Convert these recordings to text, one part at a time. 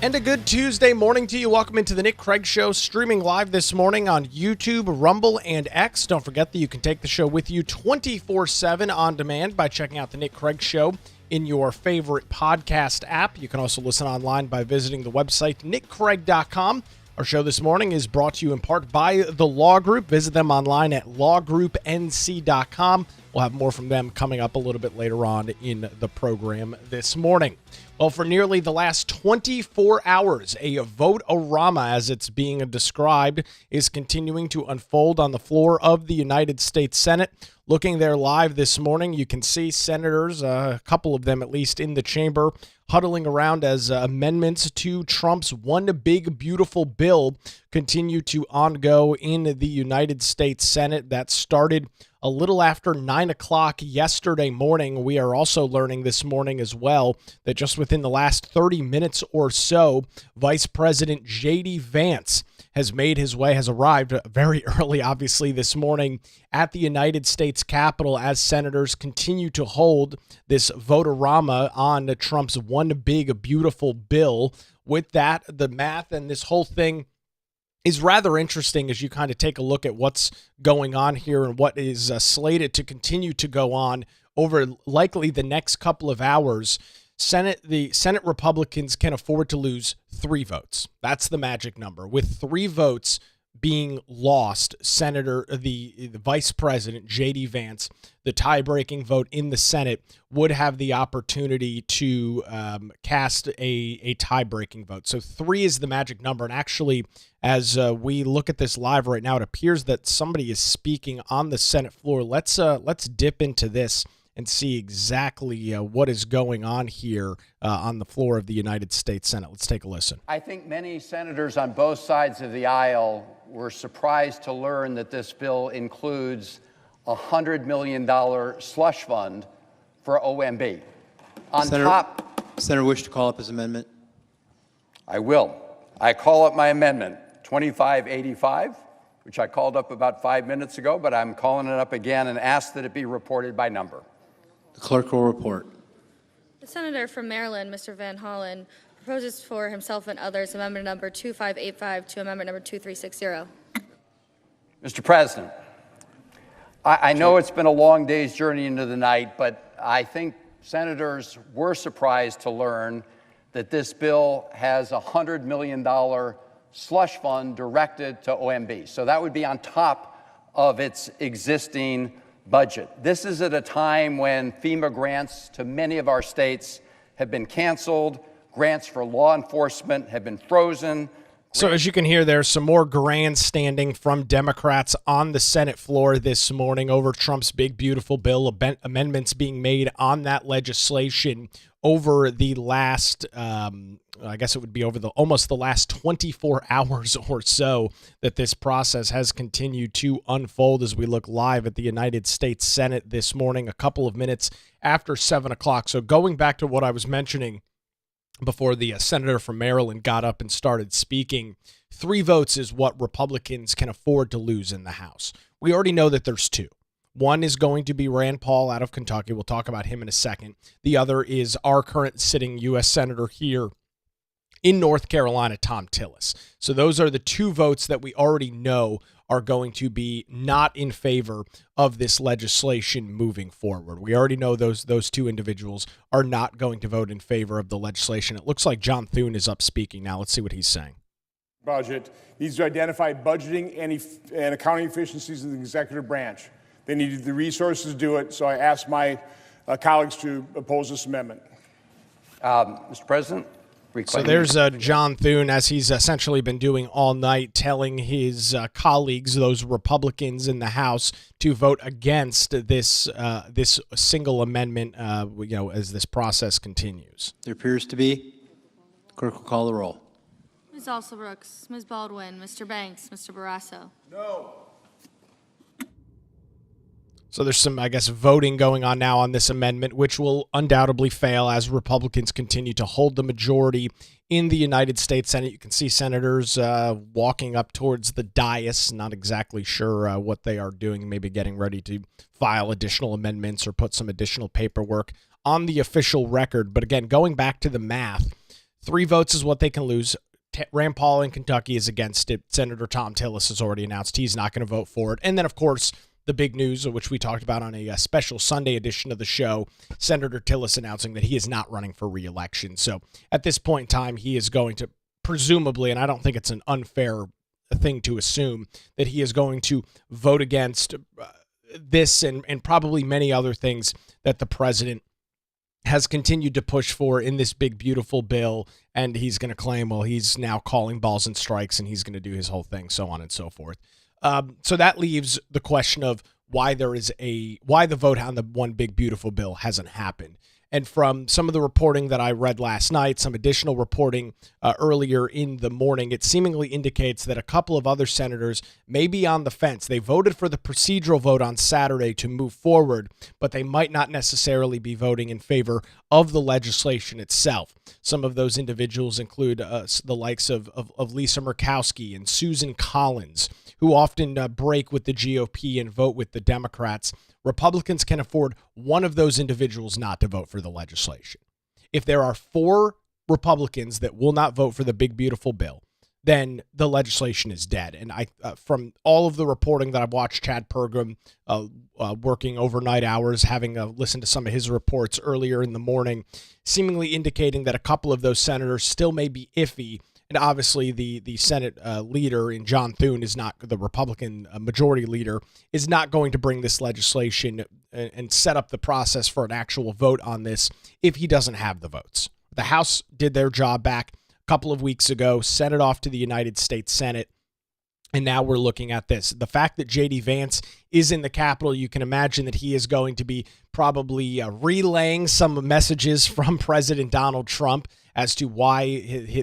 And a good Tuesday morning to you. Welcome into the Nick Craig Show, streaming live this morning on YouTube, Rumble, and X. Don't forget that you can take the show with you 24/7 on demand by checking out the Nick Craig Show in your favorite podcast app. You can also listen online by visiting the website nickcraig.com. Our show this morning is brought to you in part by the Law Group. Visit them online at lawgroupnc.com. We'll have more from them coming up a little bit later on in the program this morning. Well, for nearly the last 24 hours, a vote-o-rama, as it's being described, is continuing to unfold on the floor of the United States Senate. Looking there live this morning, you can see senators, a couple of them at least, in the chamber, huddling around as amendments to Trump's One Big Beautiful Bill continue to ongo in the United States Senate. That started a little after 9 o'clock yesterday morning. We are also learning this morning as well that just within the last 30 minutes or so, Vice President J.D. Vance has arrived very early, obviously, this morning at the United States Capitol as senators continue to hold this vote-o-rama on Trump's One Big Beautiful Bill. With that, the math and this whole thing is rather interesting as you kind of take a look at what's going on here and what is slated to continue to go on over likely the next couple of hours. The Senate Republicans can afford to lose 3 votes. That's the magic number. With 3 votes being lost, the Vice President, J.D. Vance, the tie-breaking vote in the Senate, would have the opportunity to cast a tie-breaking vote. So 3 is the magic number. And actually, as we look at this live right now, it appears that somebody is speaking on the Senate floor. Let's dip into this and see exactly what is going on here on the floor of the United States Senate. Let's take a listen. I think many senators on both sides of the aisle were surprised to learn that this bill includes a $100 million slush fund for OMB. Senator wish to call up his amendment? I will. I call up my amendment, 2585, which I called up about 5 minutes ago, but I'm calling it up again and ask that it be reported by number. The clerk will report. The senator from Maryland, Mr. Van Hollen, proposes for himself and others amendment number 2585 to amendment number 2360. Mr. President, I know it's been a long day's journey into the night, but I think senators were surprised to learn that this bill has a $100 million slush fund directed to OMB. So that would be on top of its existing budget. This is at a time when FEMA grants to many of our states have been canceled, grants for law enforcement have been frozen. So as you can hear, there's some more grandstanding from Democrats on the Senate floor this morning over Trump's big, beautiful bill, amendments being made on that legislation over the last, I guess it would be over almost the last 24 hours or so that this process has continued to unfold as we look live at the United States Senate this morning, a couple of minutes after 7 o'clock. So going back to what I was mentioning before the senator from Maryland got up and started speaking, 3 votes is what Republicans can afford to lose in the House. We already know that there's 2. One is going to be Rand Paul out of Kentucky. We'll talk about him in a second. The other is our current sitting U.S. Senator here in North Carolina, Thom Tillis. So those are the 2 votes that we already know are going to be not in favor of this legislation moving forward. We already know those 2 individuals are not going to vote in favor of the legislation. It looks like John Thune is up speaking now. Let's see what he's saying. Budget needs to identify budgeting and accounting efficiencies in the executive branch. They needed the resources to do it, so I asked my colleagues to oppose this amendment. Mr. President? So there's John Thune, as he's essentially been doing all night, telling his colleagues, those Republicans in the House, to vote against this single amendment, as this process continues. There appears to be. The clerk will call the roll. Ms. Alsabrooks, Ms. Baldwin, Mr. Banks, Mr. Barrasso. No. So there's some, I guess, voting going on now on this amendment, which will undoubtedly fail as Republicans continue to hold the majority in the United States Senate. You can see senators walking up towards the dais, not exactly sure what they are doing, maybe getting ready to file additional amendments or put some additional paperwork on the official record. But again, going back to the math, 3 votes is what they can lose. Rand Paul in Kentucky is against it. Senator Thom Tillis has already announced he's not going to vote for it. And then, of course, the big news, which we talked about on a special Sunday edition of the show, Senator Tillis announcing that he is not running for re-election. So at this point in time, he is going to presumably, and I don't think it's an unfair thing to assume, that he is going to vote against this and probably many other things that the president has continued to push for in this big, beautiful bill. And he's going to claim, well, he's now calling balls and strikes and he's going to do his whole thing, so on and so forth. So that leaves the question of why the vote on the one big, beautiful bill hasn't happened. And from some of the reporting that I read last night, some additional reporting earlier in the morning, it seemingly indicates that a couple of other senators may be on the fence. They voted for the procedural vote on Saturday to move forward, but they might not necessarily be voting in favor of the legislation itself. Some of those individuals include the likes of Lisa Murkowski and Susan Collins, who often break with the GOP and vote with the Democrats. Republicans can afford one of those individuals not to vote for the legislation. If there are 4 Republicans that will not vote for the big, beautiful bill, then the legislation is dead. And from all of the reporting that I've watched, Chad Pergram working overnight hours, having listened to some of his reports earlier in the morning, seemingly indicating that a couple of those senators still may be iffy. And obviously the Senate leader in John Thune is not, the Republican majority leader, is not going to bring this legislation and set up the process for an actual vote on this if he doesn't have the votes. The House did their job back a couple of weeks ago, sent it off to the United States Senate, and now we're looking at this. The fact that J.D. Vance is in the Capitol, you can imagine that he is going to be probably relaying some messages from President Donald Trump as to why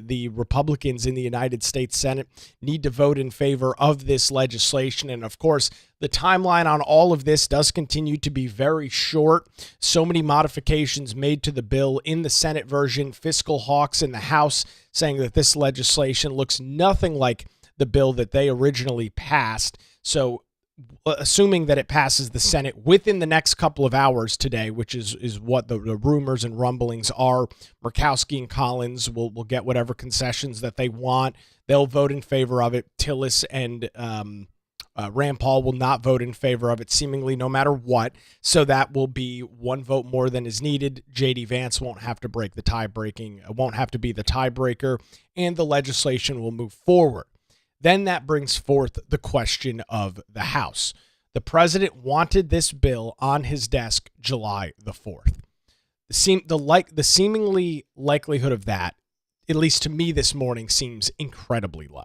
the Republicans in the United States Senate need to vote in favor of this legislation. And of course, the timeline on all of this does continue to be very short. So many modifications made to the bill in the Senate version. Fiscal hawks in the House saying that this legislation looks nothing like the bill that they originally passed. So assuming that it passes the Senate within the next couple of hours today, which is what the rumors and rumblings are, Murkowski and Collins will get whatever concessions that they want. They'll vote in favor of it. Tillis and Rand Paul will not vote in favor of it, seemingly no matter what. So that will be 1 vote more than is needed. J.D. Vance won't have to be the tiebreaker, and the legislation will move forward. Then that brings forth the question of the House. The president wanted this bill on his desk July the 4th. The seemingly likelihood of that, at least to me this morning, seems incredibly low.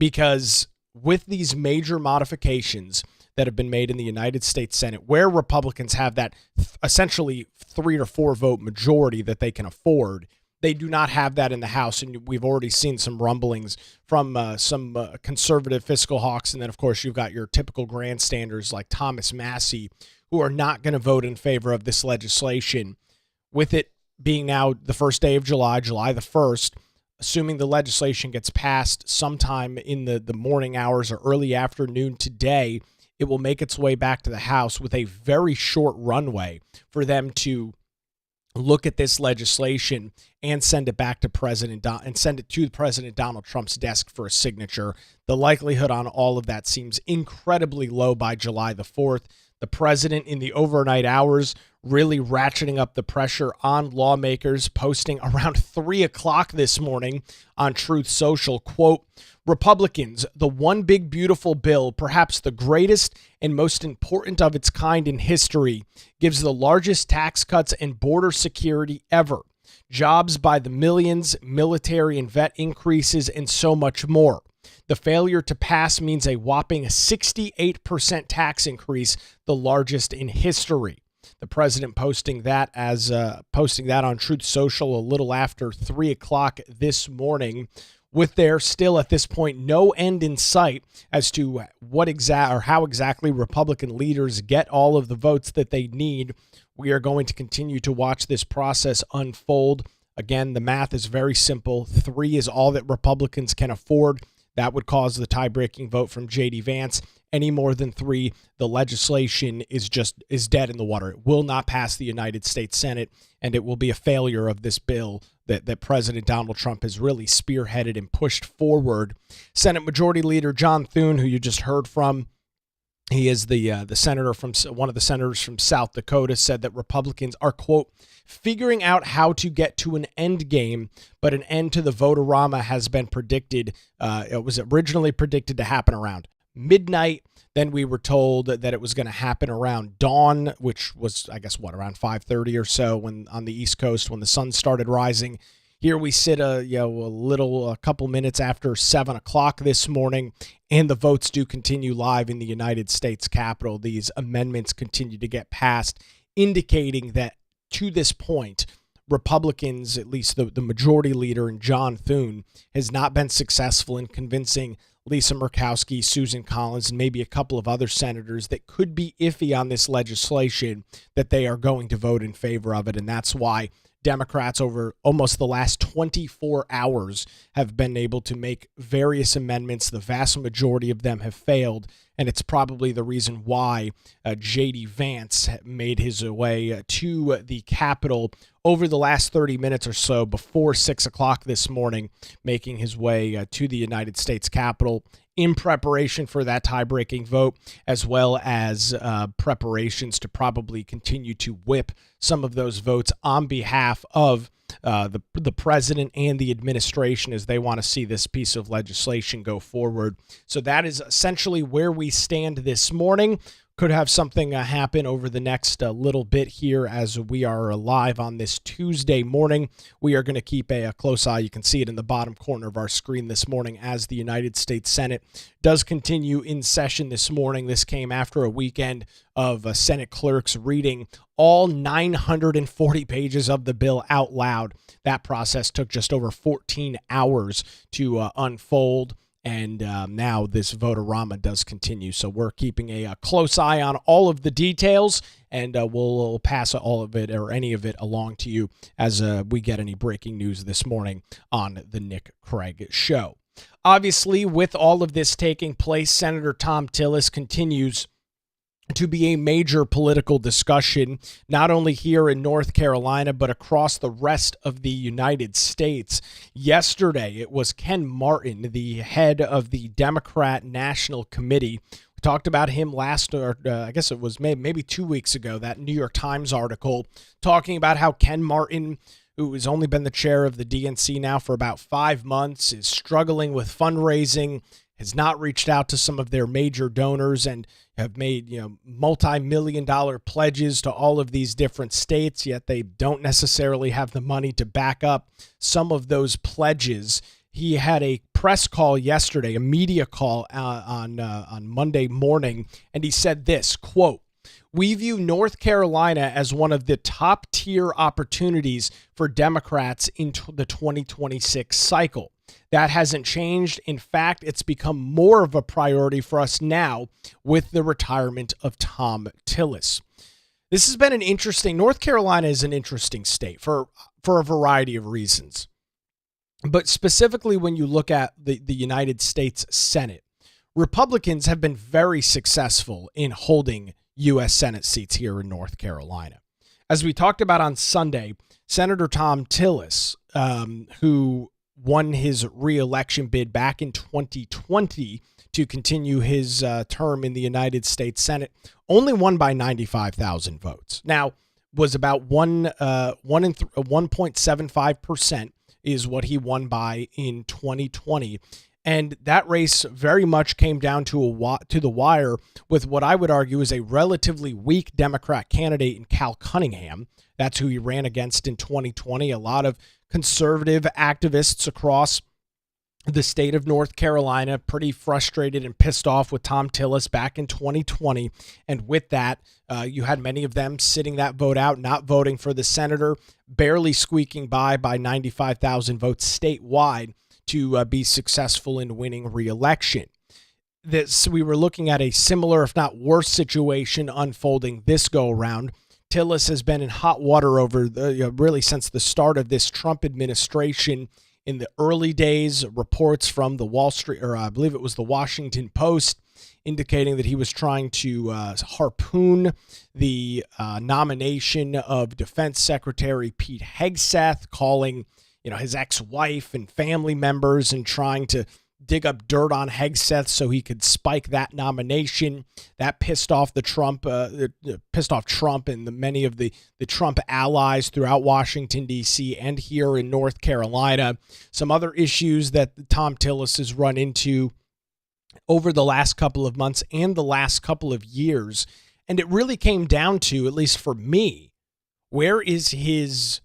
Because with these major modifications that have been made in the United States Senate, where Republicans have that essentially 3 or 4 vote majority that they can afford, they do not have that in the House, and we've already seen some rumblings from some conservative fiscal hawks, and then, of course, you've got your typical grandstanders like Thomas Massey, who are not going to vote in favor of this legislation. With it being now the first day of July the 1st, assuming the legislation gets passed sometime in the morning hours or early afternoon today, it will make its way back to the House with a very short runway for them to look at this legislation and send it back to President Donald Trump's desk for a signature. The likelihood on all of that seems incredibly low by July the 4th. The president in the overnight hours really ratcheting up the pressure on lawmakers, posting around 3 o'clock this morning on Truth Social, quote, Republicans, the one big beautiful bill, perhaps the greatest and most important of its kind in history, gives the largest tax cuts and border security ever. Jobs by the millions, military and vet increases, and so much more. The failure to pass means a whopping 68% tax increase, the largest in history. The president posting that on Truth Social a little after 3 o'clock this morning, with there still at this point no end in sight as to how exactly Republican leaders get all of the votes that they need. We are going to continue to watch this process unfold. Again, the math is very simple. 3 is all that Republicans can afford. That would cause the tie-breaking vote from J.D. Vance. Any more than 3, the legislation is dead in the water. It will not pass the United States Senate, and it will be a failure of this bill that President Donald Trump has really spearheaded and pushed forward. Senate Majority Leader John Thune, who you just heard from, he is the senator from one of the senators from South Dakota, said that Republicans are, quote, figuring out how to get to an end game, but an end to the vote-a-rama has been predicted. It was originally predicted to happen around midnight. Then we were told that it was going to happen around dawn, which was, I guess, around 5:30 or so when on the East Coast when the sun started rising. Here we sit a couple minutes after 7 o'clock this morning, and the votes do continue live in the United States Capitol. These amendments continue to get passed, indicating that to this point, Republicans, at least the majority leader in John Thune, has not been successful in convincing Lisa Murkowski, Susan Collins, and maybe a couple of other senators that could be iffy on this legislation that they are going to vote in favor of it. And that's why Democrats over almost the last 24 hours have been able to make various amendments. The vast majority of them have failed, and it's probably the reason why J.D. Vance made his way to the Capitol over the last 30 minutes or so before 6 o'clock this morning, making his way to the United States Capitol in preparation for that tie-breaking vote, as well as preparations to probably continue to whip some of those votes on behalf of the president and the administration as they want to see this piece of legislation go forward. So that is essentially where we stand this morning. Could have something happen over the next little bit here as we are live on this Tuesday morning. We are going to keep a close eye. You can see it in the bottom corner of our screen this morning as the United States Senate does continue in session this morning. This came after a weekend of Senate clerks reading all 940 pages of the bill out loud. That process took just over 14 hours to unfold. And now this vote-a-rama does continue. So we're keeping a close eye on all of the details, and we'll pass all of it or any of it along to you as we get any breaking news this morning on the Nick Craig Show. Obviously, with all of this taking place, Senator Thom Tillis continues to be a major political discussion, not only here in North Carolina, but across the rest of the United States. Yesterday, it was Ken Martin, the head of the Democrat National Committee. We talked about him I guess it was maybe 2 weeks ago, that New York Times article talking about how Ken Martin, who has only been the chair of the DNC now for about 5 months, is struggling with fundraising, has not reached out to some of their major donors, and have made multi-million-dollar pledges to all of these different states, yet they don't necessarily have the money to back up some of those pledges. He had a press call yesterday, a media call on Monday morning, and he said this, quote, "We view North Carolina as one of the top-tier opportunities for Democrats in the 2026 cycle. That hasn't changed. In fact, it's become more of a priority for us now with the retirement of Thom Tillis." This has been North Carolina is an interesting state for a variety of reasons. But specifically when you look at the United States Senate, Republicans have been very successful in holding U.S. Senate seats here in North Carolina. As we talked about on Sunday, Senator Thom Tillis, who won his re-election bid back in 2020 to continue his term in the United States Senate, only won by 95,000 votes. Now, was about 1.75% is what he won by in 2020. And that race very much came down to the wire with what I would argue is a relatively weak Democrat candidate in Cal Cunningham. That's who he ran against in 2020. A lot of conservative activists across the state of North Carolina pretty frustrated and pissed off with Thom Tillis back in 2020. And with that, you had many of them sitting that vote out, not voting for the senator, barely squeaking by 95,000 votes statewide to be successful in winning re-election. We were looking at a similar, if not worse, situation unfolding this go-around. Tillis has been in hot water over really since the start of this Trump administration In the early days, reports from the Wall Street, or I believe it was the Washington Post, indicating that he was trying to harpoon the nomination of Defense Secretary Pete Hegseth, calling his ex-wife and family members and trying to dig up dirt on Hegseth so he could spike that nomination. That pissed off Trump and many of the Trump allies throughout Washington, D.C. and here in North Carolina. Some other issues that Thom Tillis has run into over the last couple of months and the last couple of years. And it really came down to, at least for me, where is his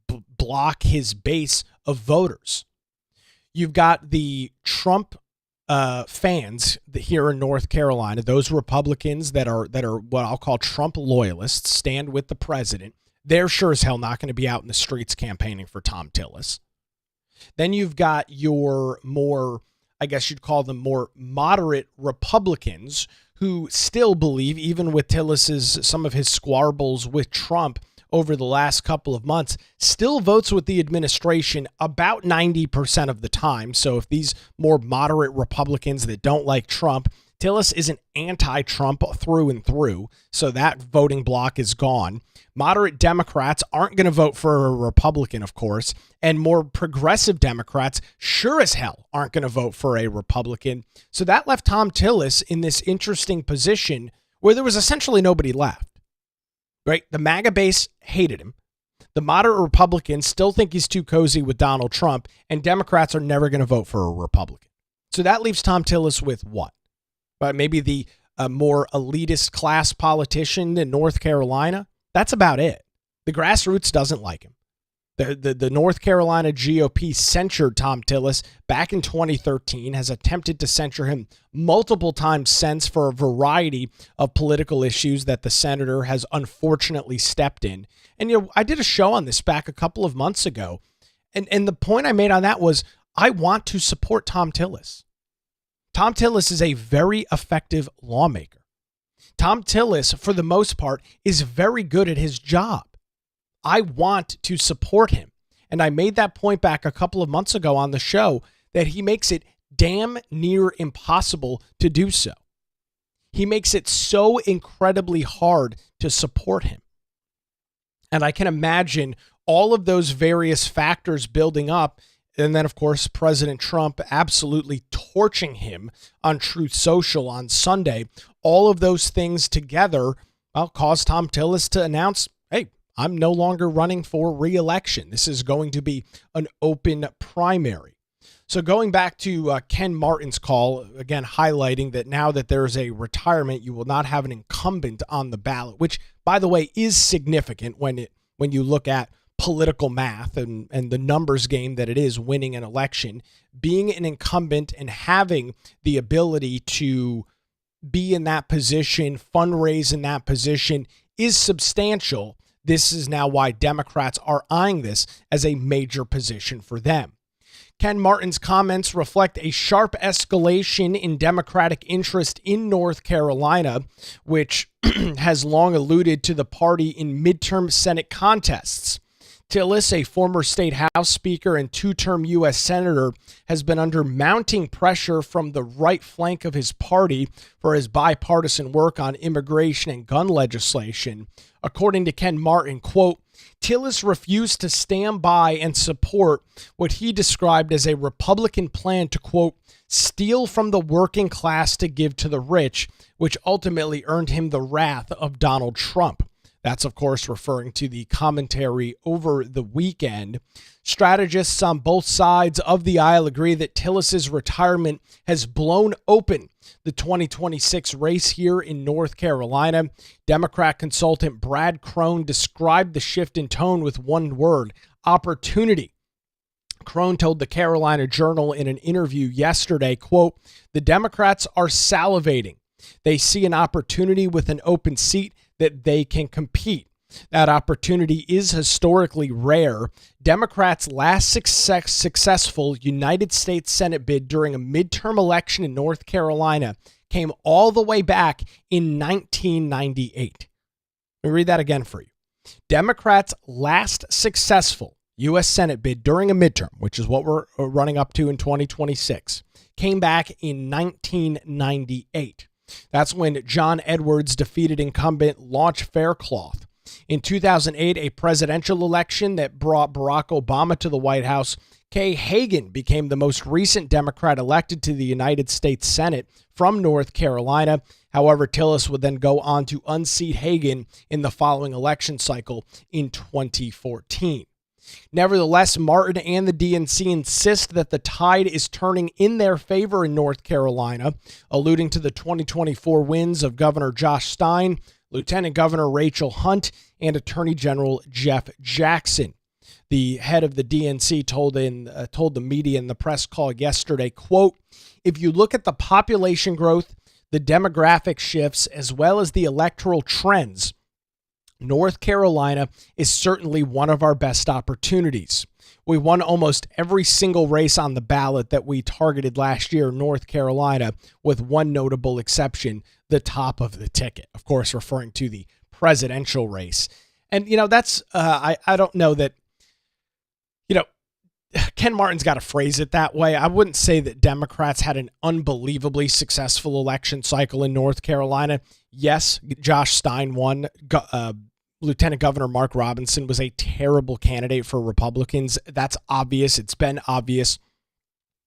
block, his base of voters? You've got the Trump fans here in North Carolina, those Republicans that are what I'll call Trump loyalists, stand with the president. They're sure as hell not going to be out in the streets campaigning for Thom Tillis. Then you've got your more, I guess you'd call them more moderate Republicans who still believe, even with some of his squabbles with Trump over the last couple of months, still votes with the administration about 90% of the time. So if these more moderate Republicans that don't like Trump, Tillis isn't anti-Trump through and through, so that voting block is gone. Moderate Democrats aren't going to vote for a Republican, of course, and more progressive Democrats sure as hell aren't going to vote for a Republican. So that left Thom Tillis in this interesting position where there was essentially nobody left. Right? The MAGA base hated him. The moderate Republicans still think he's too cozy with Donald Trump, and Democrats are never going to vote for a Republican. So that leaves Thom Tillis with what? Maybe the more elitist class politician in North Carolina? That's about it. The grassroots doesn't like him. The North Carolina GOP censured Thom Tillis back in 2013, has attempted to censure him multiple times since for a variety of political issues that the senator has unfortunately stepped in. And, I did a show on this back a couple of months ago. And the point I made on that was I want to support Thom Tillis. Thom Tillis is a very effective lawmaker. Thom Tillis, for the most part, is very good at his job. I want to support him. And I made that point back a couple of months ago on the show that he makes it damn near impossible to do so. He makes it so incredibly hard to support him. And I can imagine all of those various factors building up. And then, of course, President Trump absolutely torching him on Truth Social on Sunday. All of those things together, caused Thom Tillis to announce, hey, I'm no longer running for re-election. This is going to be an open primary. So going back to Ken Martin's call, again, highlighting that now that there's a retirement, you will not have an incumbent on the ballot, which, by the way, is significant when you look at political math and the numbers game that it is winning an election. Being an incumbent and having the ability to be in that position, fundraise in that position is substantial. This is now why Democrats are eyeing this as a major position for them. Ken Martin's comments reflect a sharp escalation in Democratic interest in North Carolina, which has long alluded to the party in midterm Senate contests. Tillis, a former state House Speaker and two-term U.S. Senator, has been under mounting pressure from the right flank of his party for his bipartisan work on immigration and gun legislation. According to Ken Martin, quote, Tillis refused to stand by and support what he described as a Republican plan to, quote, steal from the working class to give to the rich, which ultimately earned him the wrath of Donald Trump. That's, of course, referring to the commentary over the weekend. Strategists on both sides of the aisle agree that Tillis's retirement has blown open the 2026 race here in North Carolina. Democrat consultant Brad Crone described the shift in tone with one word: opportunity. Crone told the Carolina Journal in an interview yesterday, quote, the Democrats are salivating. They see an opportunity with an open seat that they can compete. That opportunity is historically rare. Democrats' last successful United States Senate bid during a midterm election in North Carolina came all the way back in 1998. Let me read that again for you. Democrats' last successful U.S. Senate bid during a midterm, which is what we're running up to in 2026, came back in 1998. That's when John Edwards defeated incumbent Launch Faircloth. In 2008, a presidential election that brought Barack Obama to the White House, Kay Hagan became the most recent Democrat elected to the United States Senate from North Carolina. However, Tillis would then go on to unseat Hagan in the following election cycle in 2014. Nevertheless, Martin and the DNC insist that the tide is turning in their favor in North Carolina, alluding to the 2024 wins of Governor Josh Stein, Lieutenant Governor Rachel Hunt, and Attorney General Jeff Jackson. The head of the DNC told the media in the press call yesterday, quote, "If you look at the population growth, the demographic shifts, as well as the electoral trends, North Carolina is certainly one of our best opportunities. We won almost every single race on the ballot that we targeted last year in North Carolina, with one notable exception, the top of the ticket," of course, referring to the presidential race. And, that's, I don't know that, Ken Martin's got to phrase it that way. I wouldn't say that Democrats had an unbelievably successful election cycle in North Carolina. Yes, Josh Stein won. Lieutenant Governor Mark Robinson was a terrible candidate for Republicans. That's obvious. It's been obvious.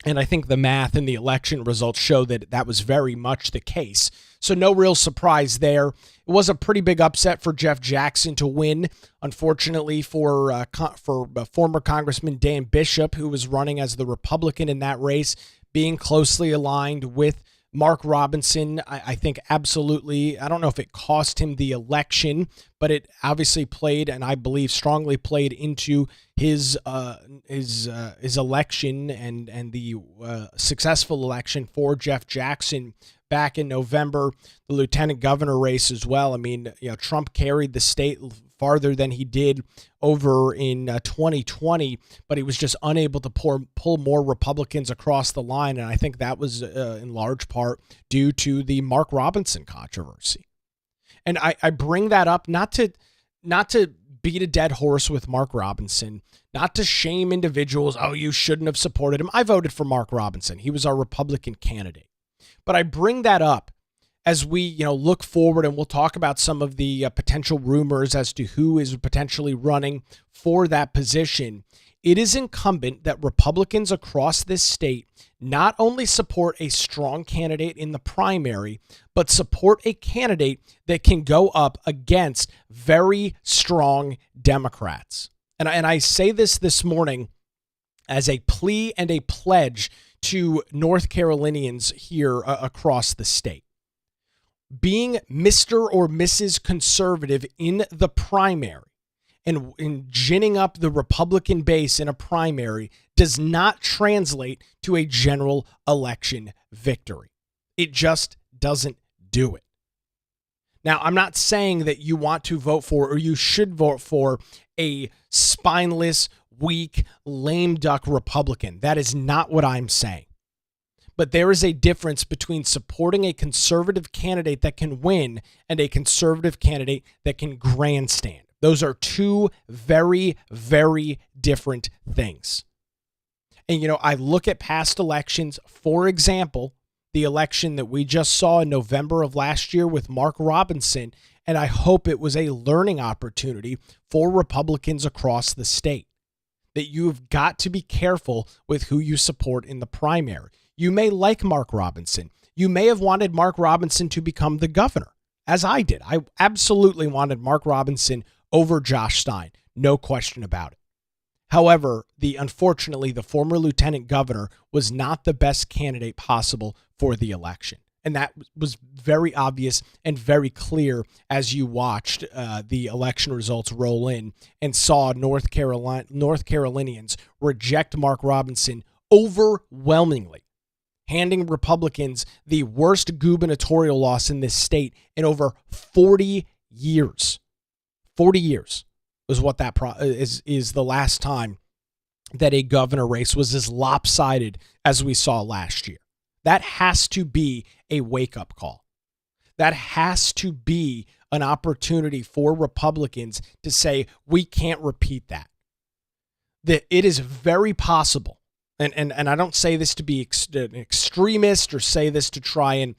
And I think the math and the election results show that that was very much the case. So no real surprise there. It was a pretty big upset for Jeff Jackson to win. Unfortunately for former Congressman Dan Bishop, who was running as the Republican in that race, being closely aligned with Mark Robinson, I think absolutely, I don't know if it cost him the election, but it obviously played, and I believe strongly played into his election and the successful election for Jeff Jackson back in November. The lieutenant governor race as well. I mean, Trump carried the state farther than he did over in 2020, but he was just unable to pull more Republicans across the line. And I think that was in large part due to the Mark Robinson controversy. And I bring that up not to beat a dead horse with Mark Robinson, not to shame individuals. Oh, you shouldn't have supported him. I voted for Mark Robinson. He was our Republican candidate. But I bring that up as we, look forward, and we'll talk about some of the potential rumors as to who is potentially running for that position. It is incumbent that Republicans across this state not only support a strong candidate in the primary, but support a candidate that can go up against very strong Democrats. And I say this morning as a plea and a pledge to North Carolinians here across the state. Being Mr. or Mrs. Conservative in the primary and in ginning up the Republican base in a primary does not translate to a general election victory. It just doesn't do it. Now, I'm not saying that you want to vote for or you should vote for a spineless, weak, lame duck Republican. That is not what I'm saying. But there is a difference between supporting a conservative candidate that can win and a conservative candidate that can grandstand. Those are two very, very different things. And, I look at past elections, for example, the election that we just saw in November of last year with Mark Robinson, and I hope it was a learning opportunity for Republicans across the state. That you've got to be careful with who you support in the primary. You may like Mark Robinson. You may have wanted Mark Robinson to become the governor, as I did. I absolutely wanted Mark Robinson over Josh Stein. No question about it. However, unfortunately, the former lieutenant governor was not the best candidate possible for the election. And that was very obvious and very clear as you watched the election results roll in and saw North Carolinians reject Mark Robinson overwhelmingly, handing Republicans the worst gubernatorial loss in this state in over 40 years. 40 years was what that is the last time that a governor race was as lopsided as we saw last year. That has to be a wake-up call. That has to be an opportunity for Republicans to say, we can't repeat that. that it is very possible, and I don't say this to be an extremist or say this to try and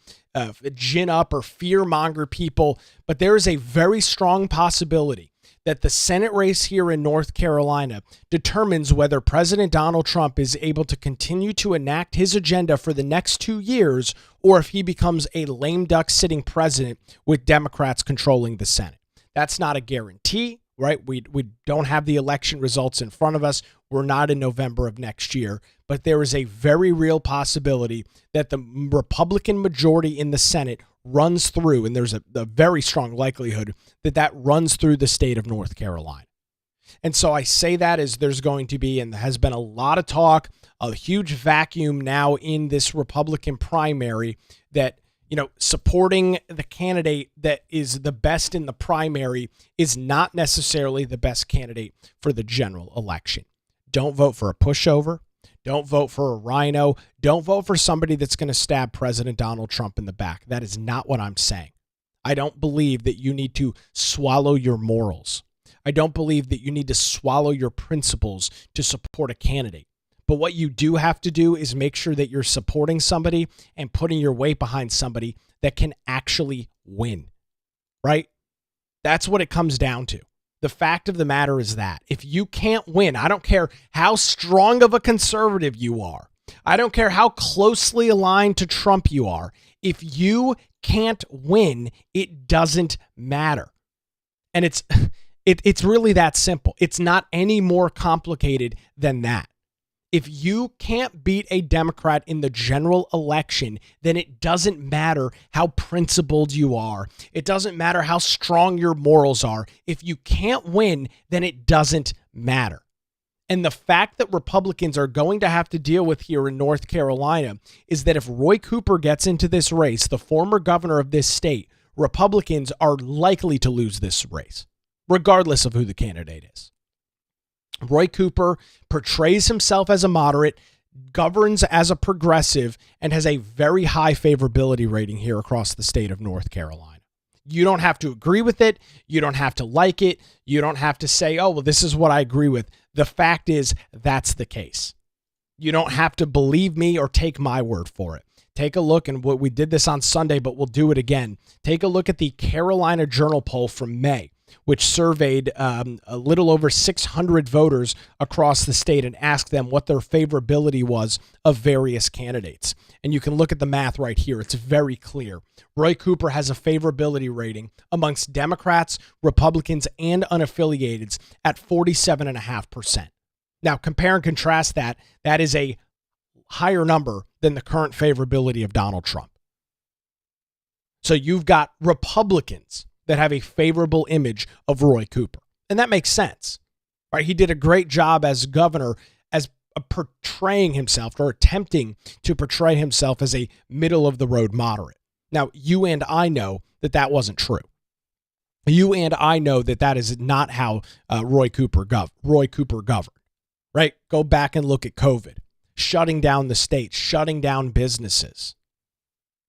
gin up or fear-monger people, but there is a very strong possibility that the Senate race here in North Carolina determines whether President Donald Trump is able to continue to enact his agenda for the next 2 years, or if he becomes a lame duck sitting president with Democrats controlling the Senate. That's not a guarantee, right? We don't have the election results in front of us. We're not in November of next year, but there is a very real possibility that the Republican majority in the Senate runs through, and there's a very strong likelihood that that runs through the state of North Carolina. And so I say that as there's going to be, and there has been a lot of talk, a huge vacuum now in this Republican primary that, you know, supporting the candidate that is the best in the primary is not necessarily the best candidate for the general election. Don't vote for a pushover. Don't vote for a rhino. Don't vote for somebody that's going to stab President Donald Trump in the back. That is not what I'm saying. I don't believe that you need to swallow your morals. I don't believe that you need to swallow your principles to support a candidate. But what you do have to do is make sure that you're supporting somebody and putting your weight behind somebody that can actually win, right? That's what it comes down to. The fact of the matter is that if you can't win, I don't care how strong of a conservative you are. I don't care how closely aligned to Trump you are. If you can't win, it doesn't matter. And it's really that simple. It's not any more complicated than that. If you can't beat a Democrat in the general election, then it doesn't matter how principled you are. It doesn't matter how strong your morals are. If you can't win, then it doesn't matter. And the fact that Republicans are going to have to deal with here in North Carolina is that if Roy Cooper gets into this race, the former governor of this state, Republicans are likely to lose this race, regardless of who the candidate is. Roy Cooper portrays himself as a moderate, governs as a progressive, and has a very high favorability rating here across the state of North Carolina. You don't have to agree with it. You don't have to like it. You don't have to say, oh, well, this is what I agree with. The fact is, that's the case. You don't have to believe me or take my word for it. Take a look, and we did this on Sunday, but we'll do it again. Take a look at the Carolina Journal poll from May, which surveyed a little over 600 voters across the state and asked them what their favorability was of various candidates. And you can look at the math right here. It's very clear. Roy Cooper has a favorability rating amongst Democrats, Republicans, and unaffiliateds at 47.5%. Now, compare and contrast that. That is a higher number than the current favorability of Donald Trump. So you've got Republicans that have a favorable image of Roy Cooper. And that makes sense, right? He did a great job as governor as portraying himself or attempting to portray himself as a middle of the road moderate. Now, you and I know that that wasn't true. You and I know that that is not how Roy Cooper governed, right? Go back and look at COVID, shutting down the state, shutting down businesses.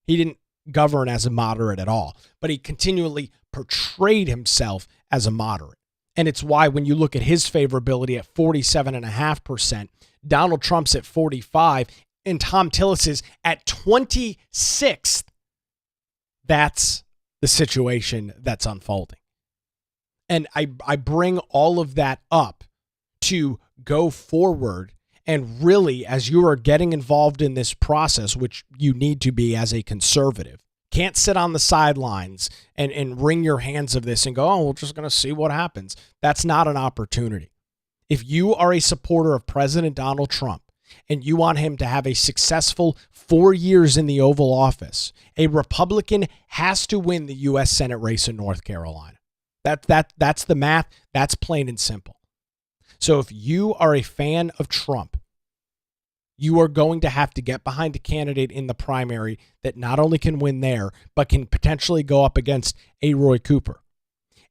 He didn't govern as a moderate at all, but he continually portrayed himself as a moderate. And it's why when you look at his favorability at 47.5%, Donald Trump's at 45%, and Thom Tillis is at 26th. That's the situation that's unfolding. And I bring all of that up to go forward. And really, as you are getting involved in this process, which you need to be as a conservative, can't sit on the sidelines and wring your hands of this and go, oh, we're just going to see what happens. That's not an opportunity. If you are a supporter of President Donald Trump and you want him to have a successful 4 years in the Oval Office, a Republican has to win the U.S. Senate race in North Carolina. That's the math. That's plain and simple. So if you are a fan of Trump, you are going to have to get behind a candidate in the primary that not only can win there, but can potentially go up against a Roy Cooper,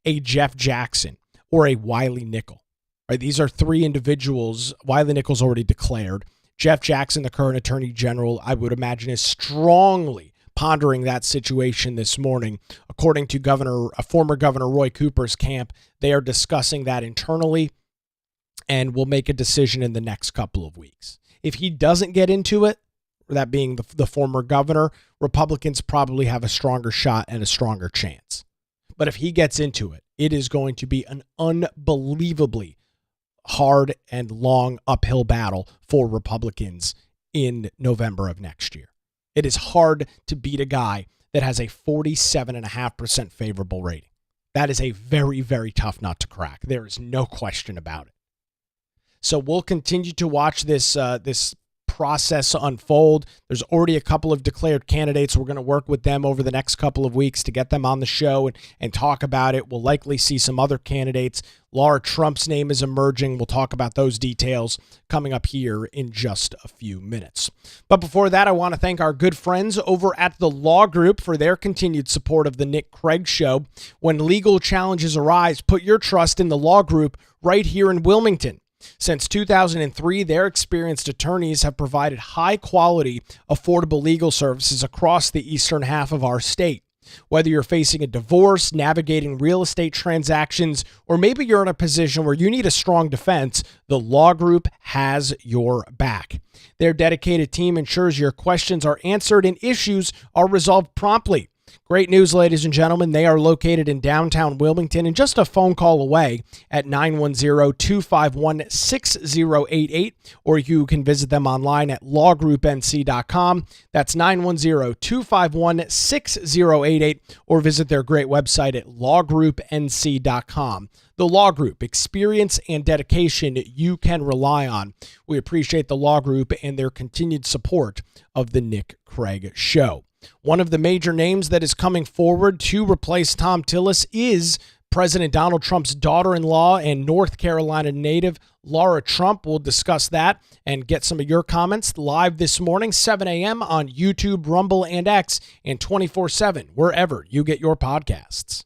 a Jeff Jackson, or a Wiley Nickel. Right? These are three individuals. Wiley Nickel's already declared. Jeff Jackson, the current attorney general, I would imagine is strongly pondering that situation this morning. According to former Governor Roy Cooper's camp, they are discussing that internally. and will make a decision in the next couple of weeks. If he doesn't get into it, that being the former governor, Republicans probably have a stronger shot and a stronger chance. But if he gets into it, it is going to be an unbelievably hard and long uphill battle for Republicans in November of next year. It is hard to beat a guy that has a 47.5% favorable rating. That is a very, very tough nut to crack. There is no question about it. So we'll continue to watch this process unfold. There's already a couple of declared candidates. We're going to work with them over the next couple of weeks to get them on the show and talk about it. We'll likely see some other candidates. Lara Trump's name is emerging. We'll talk about those details coming up here in just a few minutes. But before that, I want to thank our good friends over at the Law Group for their continued support of the Nick Craig Show. When legal challenges arise, put your trust in the Law Group right here in Wilmington. Since 2003, their experienced attorneys have provided high-quality, affordable legal services across the eastern half of our state. Whether you're facing a divorce, navigating real estate transactions, or maybe you're in a position where you need a strong defense, the Law Group has your back. Their dedicated team ensures your questions are answered and issues are resolved promptly. Great news, ladies and gentlemen. They are located in downtown Wilmington and just a phone call away at 910-251-6088, or you can visit them online at lawgroupnc.com. That's 910-251-6088, or visit their great website at lawgroupnc.com. The Law Group, experience and dedication you can rely on. We appreciate the Law Group and their continued support of the Nick Craig Show. One of the major names that is coming forward to replace Thom Tillis is President Donald Trump's daughter-in-law and North Carolina native, Lara Trump. We'll discuss that and get some of your comments live this morning, 7 a.m. on YouTube, Rumble, and X, and 24/7, wherever you get your podcasts.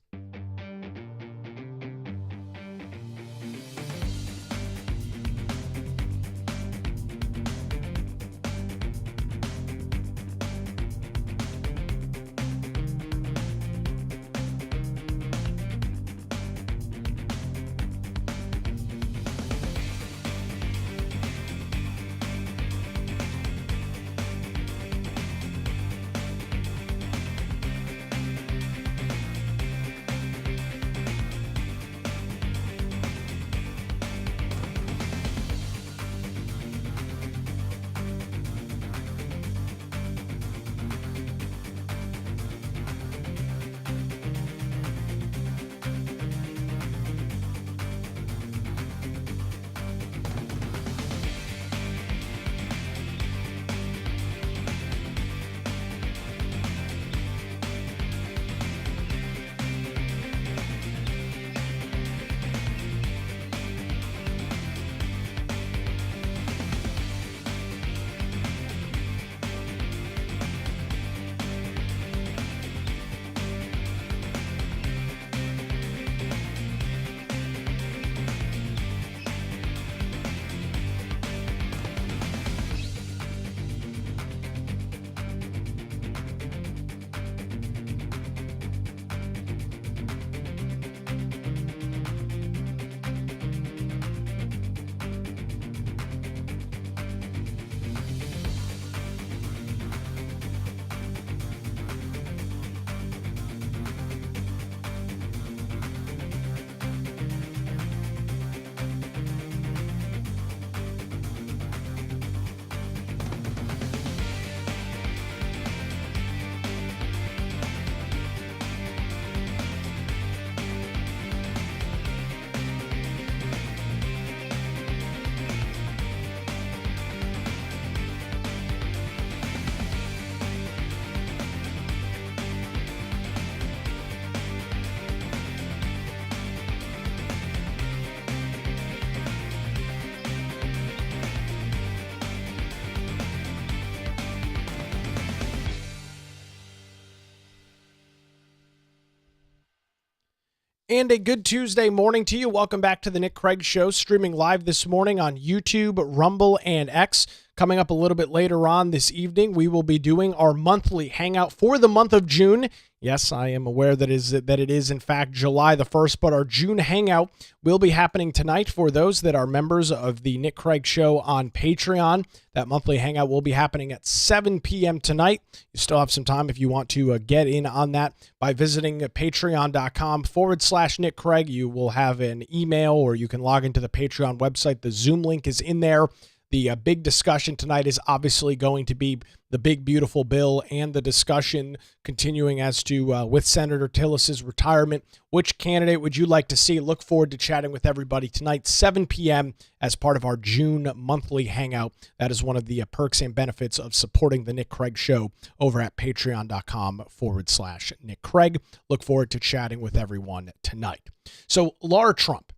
And a good Tuesday morning to you. Welcome back to the Nick Craig Show, streaming live this morning on YouTube, Rumble, and X. Coming up a little bit later on this evening, we will be doing our monthly hangout for the month of June. Yes, I am aware that it is in fact July the 1st, but our June hangout will be happening tonight for those that are members of the Nick Craig Show on Patreon. That monthly hangout will be happening at 7 p.m. tonight. You still have some time if you want to get in on that by visiting patreon.com/Nick Craig. You will have an email, or you can log into the Patreon website. The Zoom link is in there. The big discussion tonight is obviously going to be the big, beautiful bill and the discussion continuing as to, with Senator Tillis' retirement, which candidate would you like to see? Look forward to chatting with everybody tonight, 7 p.m. as part of our June monthly hangout. That is one of the perks and benefits of supporting the Nick Craig Show over at patreon.com/Nick Craig. Look forward to chatting with everyone tonight. So Lara Trump.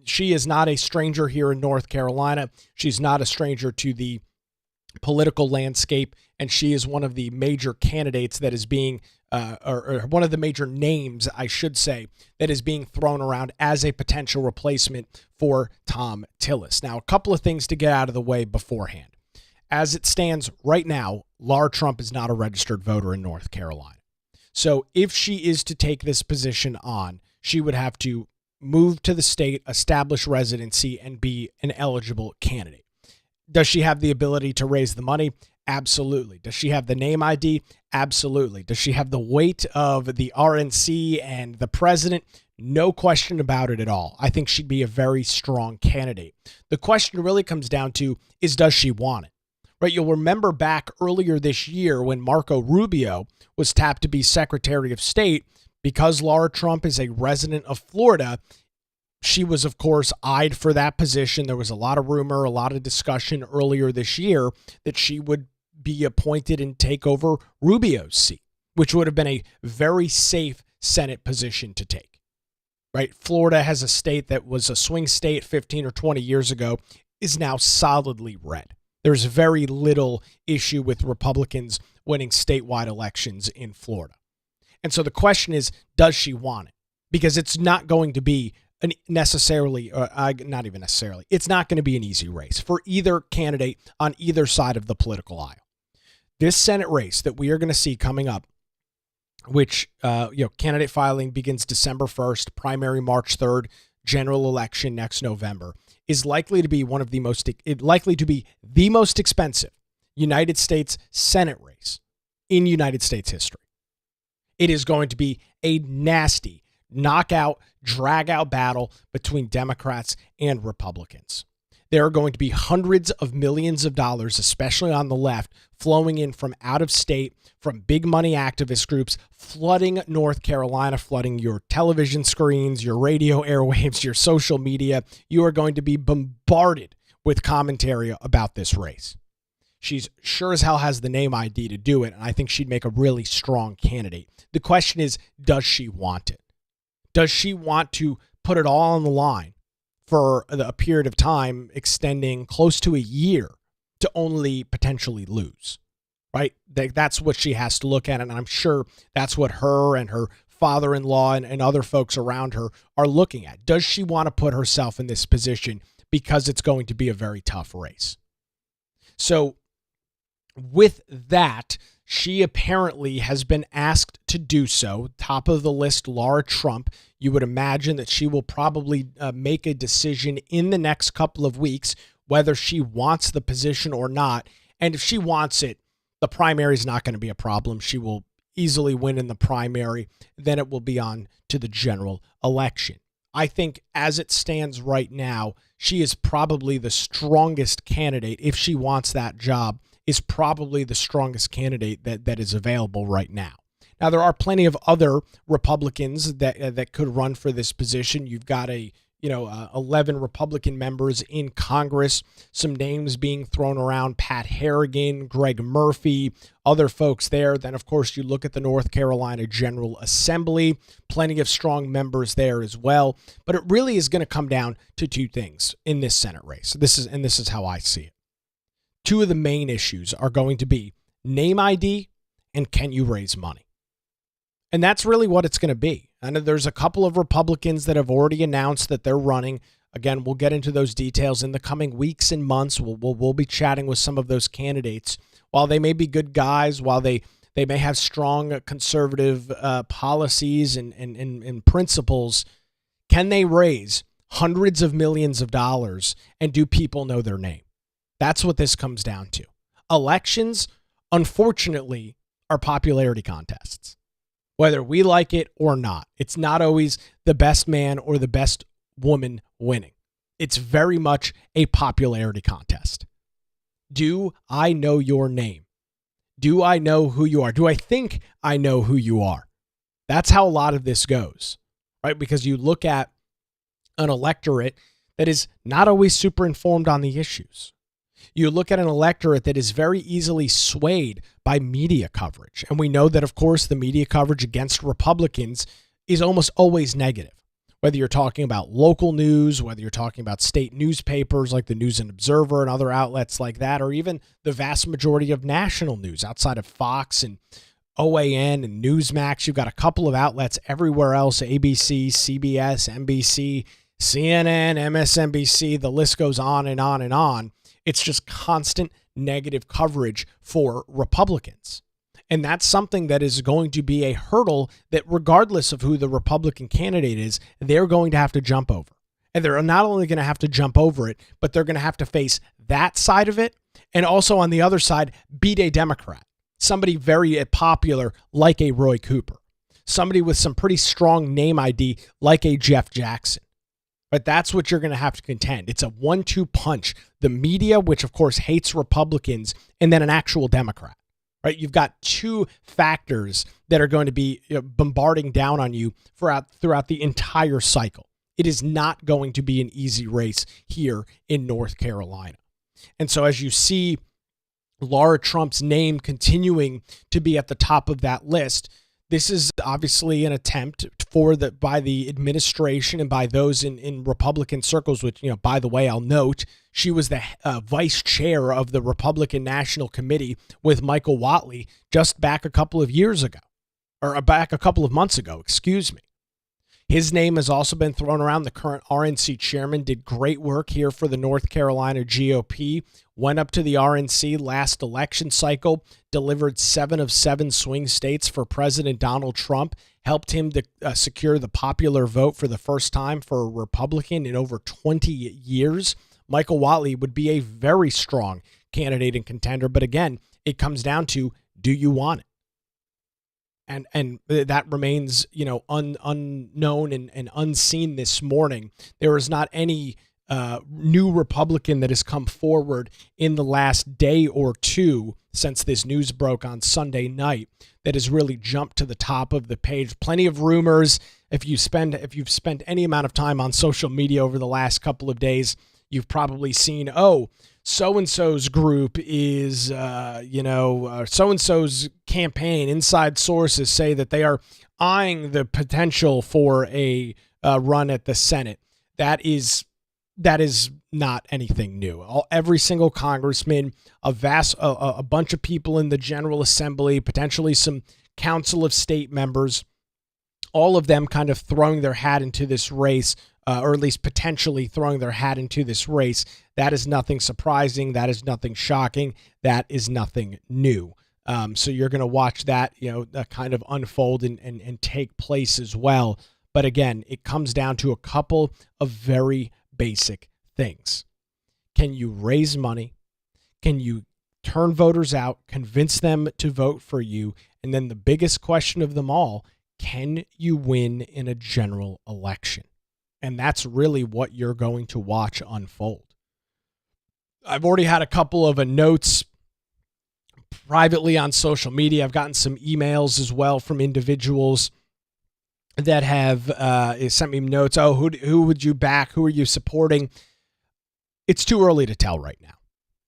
She is not a stranger here in North Carolina. She's not a stranger to the political landscape, and she is one of the major candidates that is being, or one of the major names, I should say, that is being thrown around as a potential replacement for Thom Tillis. Now, a couple of things to get out of the way beforehand. As it stands right now, Lara Trump is not a registered voter in North Carolina. So if she is to take this position on, she would have to move to the state, establish residency, and be an eligible candidate. Does she have the ability to raise the money? Absolutely. Does she have the name ID? Absolutely. Does she have the weight of the RNC and the president? No question about it at all. I think she'd be a very strong candidate. The question really comes down to is, does she want it? Right? You'll remember back earlier this year when Marco Rubio was tapped to be Secretary of State. Because Lara Trump is a resident of Florida, she was, of course, eyed for that position. There was a lot of rumor, a lot of discussion earlier this year that she would be appointed and take over Rubio's seat, which would have been a very safe Senate position to take. Right? Florida has a state that was a swing state 15 or 20 years ago, is now solidly red. There's very little issue with Republicans winning statewide elections in Florida. And so the question is, does she want it? Because it's not going to be not even necessarily, it's not going to be an easy race for either candidate on either side of the political aisle. This Senate race that we are going to see coming up, which, candidate filing begins December 1st, primary March 3rd, general election next November, is likely to be the most expensive United States Senate race in United States history. It is going to be a nasty knockout, drag-out battle between Democrats and Republicans. There are going to be hundreds of millions of dollars, especially on the left, flowing in from out of state, from big money activist groups, flooding North Carolina, flooding your television screens, your radio airwaves, your social media. You are going to be bombarded with commentary about this race. She's sure as hell has the name ID to do it, and I think she'd make a really strong candidate. The question is, does she want it? Does she want to put it all on the line for a period of time extending close to a year to only potentially lose? Right? That's what she has to look at, and I'm sure that's what her and her father-in-law and other folks around her are looking at. Does she want to put herself in this position because it's going to be a very tough race? So with that, she apparently has been asked to do so. Top of the list, Lara Trump. You would imagine that she will probably make a decision in the next couple of weeks whether she wants the position or not. And if she wants it, the primary is not going to be a problem. She will easily win in the primary. Then it will be on to the general election. I think as it stands right now, she is probably the strongest candidate. If she wants that job, is probably the strongest candidate that is available right now. Now, there are plenty of other Republicans that could run for this position. You've got 11 Republican members in Congress, some names being thrown around, Pat Harrigan, Greg Murphy, other folks there. Then, of course, you look at the North Carolina General Assembly, plenty of strong members there as well. But it really is going to come down to two things in this Senate race. This is how I see it. Two of the main issues are going to be name ID and can you raise money? And that's really what it's going to be. I know there's a couple of Republicans that have already announced that they're running. Again, we'll get into those details in the coming weeks and months. We'll be chatting with some of those candidates. While they may be good guys, while they may have strong conservative policies and principles, can they raise hundreds of millions of dollars, and do people know their name? That's what this comes down to. Elections, unfortunately, are popularity contests. Whether we like it or not, it's not always the best man or the best woman winning. It's very much a popularity contest. Do I know your name? Do I know who you are? Do I think I know who you are? That's how a lot of this goes, right? Because you look at an electorate that is not always super informed on the issues. You look at an electorate that is very easily swayed by media coverage. And we know that, of course, the media coverage against Republicans is almost always negative. Whether you're talking about local news, whether you're talking about state newspapers like the News and Observer and other outlets like that, or even the vast majority of national news outside of Fox and OAN and Newsmax. You've got a couple of outlets everywhere else, ABC, CBS, NBC, CNN, MSNBC, the list goes on and on and on. It's just constant negative coverage for Republicans. And that's something that is going to be a hurdle that, regardless of who the Republican candidate is, they're going to have to jump over. And they're not only going to have to jump over it, but they're going to have to face that side of it. And also on the other side, beat a Democrat, somebody very popular like a Roy Cooper, somebody with some pretty strong name ID like a Jeff Jackson. But that's what you're going to have to contend. It's a 1-2 punch. The media, which of course hates Republicans, and then an actual Democrat. Right? You've got two factors that are going to be bombarding down on you throughout the entire cycle. It is not going to be an easy race here in North Carolina. And so as you see Lara Trump's name continuing to be at the top of that list, this is obviously an attempt by the administration and by those in Republican circles, which, by the way, I'll note, she was the vice chair of the Republican National Committee with Michael Whatley just back a couple of months ago, excuse me. His name has also been thrown around. The current RNC chairman did great work here for the North Carolina GOP, went up to the RNC last election cycle, delivered 7 of 7 swing states for President Donald Trump, helped him to secure the popular vote for the first time for a Republican in over 20 years. Michael Whatley would be a very strong candidate and contender. But again, it comes down to, do you want it? And that remains, unknown and unseen this morning. There is not any new Republican that has come forward in the last day or two since this news broke on Sunday night that has really jumped to the top of the page. Plenty of rumors. If you've spent any amount of time on social media over the last couple of days, you've probably seen, so-and-so's group is, so-and-so's campaign. Inside sources say that they are eyeing the potential for a run at the Senate. That is not anything new. Every single congressman, a bunch of people in the General Assembly, potentially some Council of State members, all of them kind of throwing their hat into this race, or at least potentially throwing their hat into this race. That is nothing surprising. That is nothing shocking. That is nothing new. So you're going to watch that, kind of unfold and take place as well. But again, it comes down to a couple of very basic things. Can you raise money? Can you turn voters out, convince them to vote for you? And then the biggest question of them all, can you win in a general election? And that's really what you're going to watch unfold. I've already had a couple of notes privately on social media. I've gotten some emails as well from individuals that have sent me notes. Oh, who would you back? Who are you supporting? It's too early to tell right now.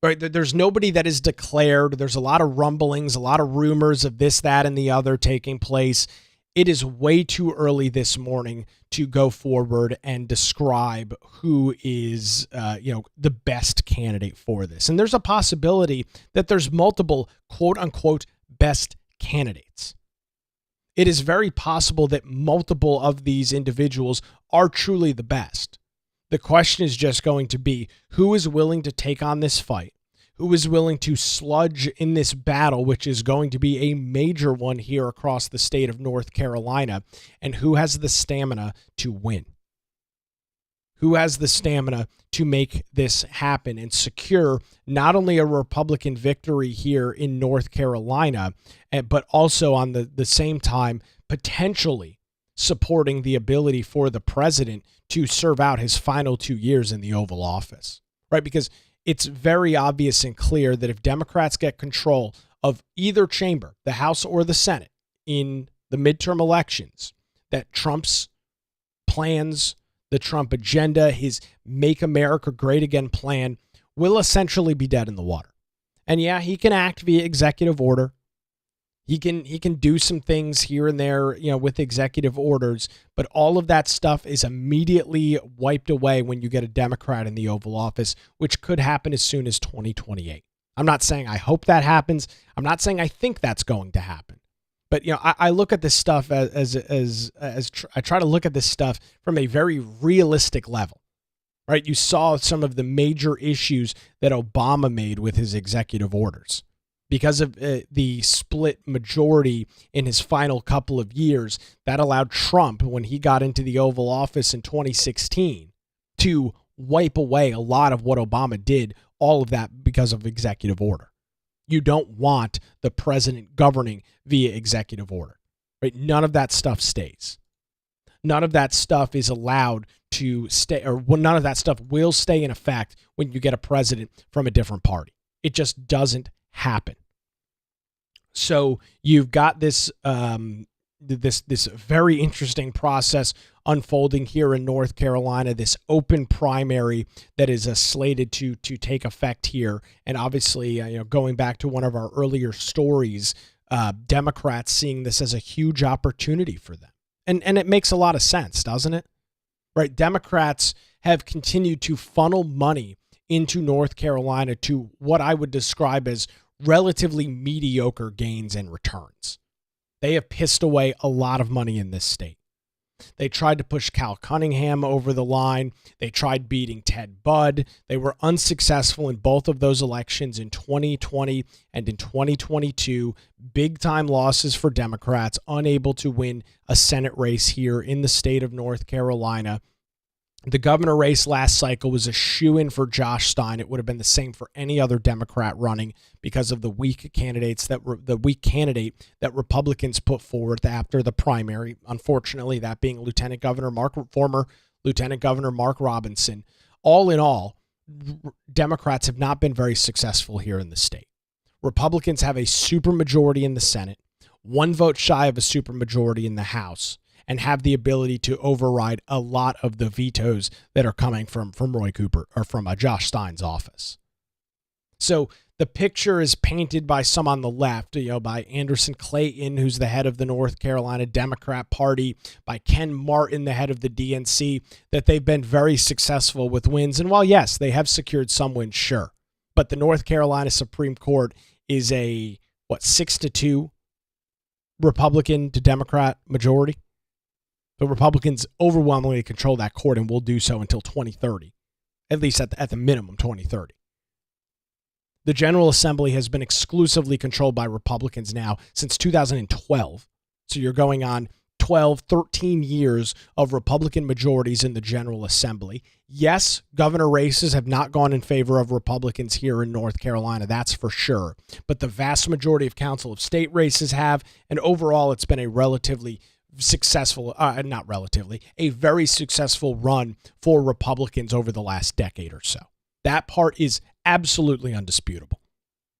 Right? There's nobody that is declared. There's a lot of rumblings, a lot of rumors of this, that, and the other taking place. It is way too early this morning to go forward and describe who is, the best candidate for this. And there's a possibility that there's multiple quote unquote best candidates. It is very possible that multiple of these individuals are truly the best. The question is just going to be who is willing to take on this fight, who is willing to sludge in this battle, which is going to be a major one here across the state of North Carolina, and who has the stamina to win. Who has the stamina to make this happen and secure not only a Republican victory here in North Carolina, but also on the same time potentially supporting the ability for the president to serve out his final 2 years in the Oval Office, right? Because it's very obvious and clear that if Democrats get control of either chamber, the House or the Senate, in the midterm elections, that Trump's plans, the Trump agenda, his Make America Great Again plan will essentially be dead in the water. And yeah, he can act via executive order. He can do some things here and there, with executive orders, but all of that stuff is immediately wiped away when you get a Democrat in the Oval Office, which could happen as soon as 2028. I'm not saying I hope that happens. I'm not saying I think that's going to happen. But I look at this stuff as I try to look at this stuff from a very realistic level, right? You saw some of the major issues that Obama made with his executive orders because of the split majority in his final couple of years. That allowed Trump, when he got into the Oval Office in 2016, to wipe away a lot of what Obama did. All of that because of executive order. You don't want the president governing via executive order, right? None of that stuff stays. None of that stuff is allowed to stay, or none of that stuff will stay in effect when you get a president from a different party. It just doesn't happen. So you've got this this very interesting process unfolding here in North Carolina, this open primary that is slated to take effect here. And obviously, going back to one of our earlier stories, Democrats seeing this as a huge opportunity for them. And it makes a lot of sense, doesn't it? Right? Democrats have continued to funnel money into North Carolina to what I would describe as relatively mediocre gains and returns. They have pissed away a lot of money in this state. They tried to push Cal Cunningham over the line. They tried beating Ted Budd. They were unsuccessful in both of those elections in 2020 and in 2022. Big-time losses for Democrats, unable to win a Senate race here in the state of North Carolina. The governor race last cycle was a shoo-in for Josh Stein. It would have been the same for any other Democrat running because of the weak candidate that Republicans put forward after the primary. Unfortunately, that being former Lieutenant Governor Mark Robinson. All in all, Democrats have not been very successful here in the state. Republicans have a supermajority in the Senate, one vote shy of a supermajority in the House, and have the ability to override a lot of the vetoes that are coming from Roy Cooper or from Josh Stein's office. So the picture is painted by some on the left, by Anderson Clayton, who's the head of the North Carolina Democrat Party, by Ken Martin, the head of the DNC, that they've been very successful with wins. And while, yes, they have secured some wins, sure, but the North Carolina Supreme Court is a, 6-2 Republican to Democrat majority? The Republicans overwhelmingly control that court and will do so until 2030, at least at the minimum 2030. The General Assembly has been exclusively controlled by Republicans now since 2012. So you're going on 12, 13 years of Republican majorities in the General Assembly. Yes, governor races have not gone in favor of Republicans here in North Carolina, that's for sure. But the vast majority of Council of State races have, and overall it's been a relatively successful, a very successful run for Republicans over the last decade or so. That part is absolutely undisputable.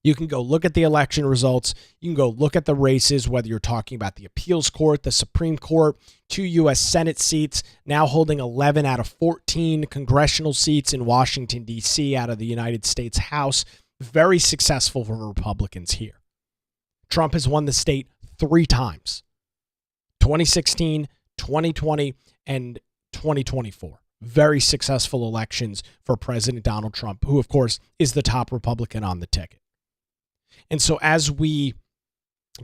You can go look at the election results. You can go look at the races, whether you're talking about the appeals court, the Supreme Court, 2 U.S. Senate seats, now holding 11 out of 14 congressional seats in Washington, D.C. out of the United States House. Very successful for Republicans here. Trump has won the state 3 times. 2016, 2020, and 2024. Very successful elections for President Donald Trump, who, of course, is the top Republican on the ticket. And so as we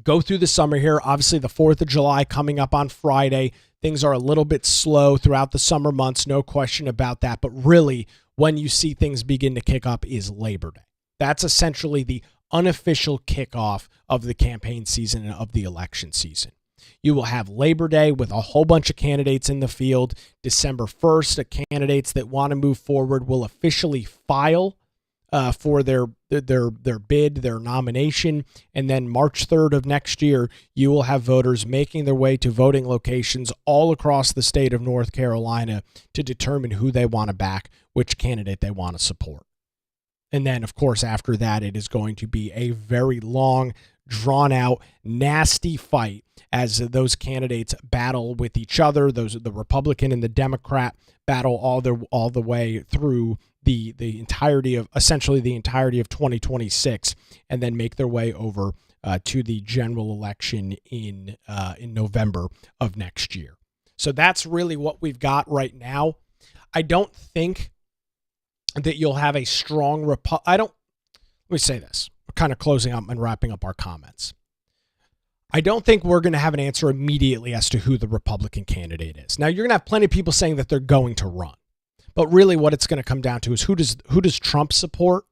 go through the summer here. Obviously, the 4th of July coming up on Friday. Things are a little bit slow throughout the summer months, no question about that. But really, when you see things begin to kick up is Labor Day. That's essentially the unofficial kickoff of the campaign season and of the election season. You will have Labor Day with a whole bunch of candidates in the field. December 1st, the candidates that want to move forward will officially file for their bid, their nomination, and then March 3rd of next year, you will have voters making their way to voting locations all across the state of North Carolina to determine who they want to back, which candidate they want to support. And then, of course, after that, it is going to be a very long, drawn-out, nasty fight as those candidates battle with each other. The Republican and the Democrat battle all the way through the entirety of 2026, and then make their way over to the general election in November of next year. So that's really what we've got right now. I don't think that you'll have a strong let me say this. We're kind of closing up and wrapping up our comments. I don't think we're going to have an answer immediately as to who the Republican candidate is. Now, you're going to have plenty of people saying that they're going to run. But really what it's going to come down to is who does Trump support,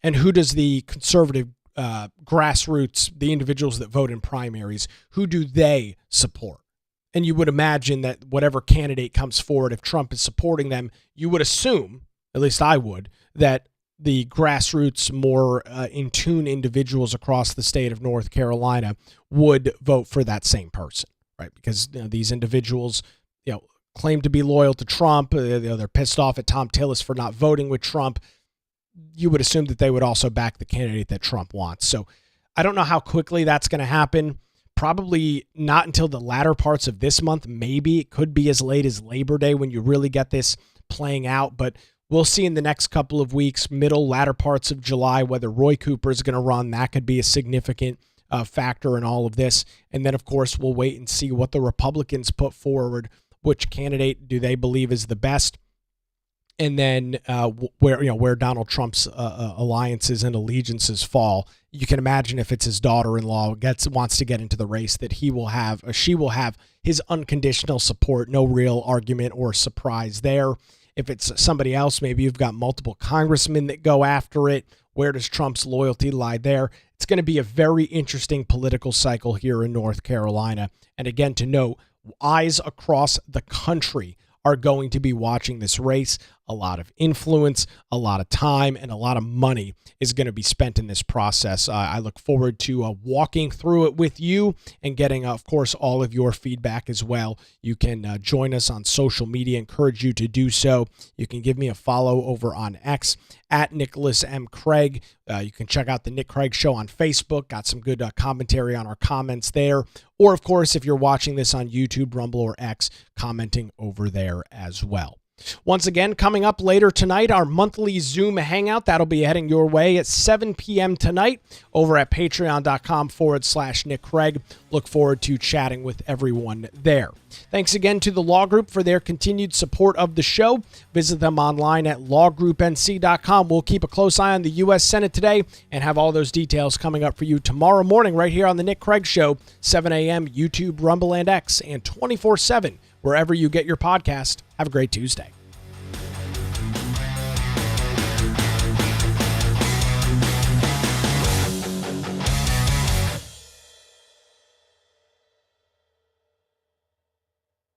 and who does the conservative grassroots, the individuals that vote in primaries, who do they support? And you would imagine that whatever candidate comes forward, if Trump is supporting them, you would assume, at least I would, that the grassroots, more in tune individuals across the state of North Carolina would vote for that same person, right? Because these individuals, claim to be loyal to Trump. They're pissed off at Thom Tillis for not voting with Trump. You would assume that they would also back the candidate that Trump wants. So I don't know how quickly that's going to happen. Probably not until the latter parts of this month. Maybe it could be as late as Labor Day when you really get this playing out. But we'll see in the next couple of weeks, latter parts of July, whether Roy Cooper is going to run. That could be a significant factor in all of this. And then, of course, we'll wait and see what the Republicans put forward. Which candidate do they believe is the best? And then where Donald Trump's alliances and allegiances fall. You can imagine if it's his daughter-in-law wants to get into the race, that she will have his unconditional support. No real argument or surprise there. If it's somebody else, maybe you've got multiple congressmen that go after it. Where does Trump's loyalty lie there? It's going to be a very interesting political cycle here in North Carolina. And again, to note, eyes across the country are going to be watching this race. A lot of influence, a lot of time, and a lot of money is going to be spent in this process. I look forward to walking through it with you and getting, of course, all of your feedback as well. You can join us on social media. Encourage you to do so. You can give me a follow over on X at Nicholas M. Craig. You can check out the Nick Craig Show on Facebook. Got some good commentary on our comments there. Or, of course, if you're watching this on YouTube, Rumble, or X, commenting over there as well. Once again, coming up later tonight, our monthly Zoom hangout. That'll be heading your way at 7 p.m. tonight over at patreon.com/Nick Craig. Look forward to chatting with everyone there. Thanks again to the Law Group for their continued support of the show. Visit them online at lawgroupnc.com. We'll keep a close eye on the U.S. Senate today and have all those details coming up for you tomorrow morning right here on the Nick Craig Show, 7 a.m., YouTube, Rumble, and X, and 24/7 wherever you get your podcast. Have a great Tuesday.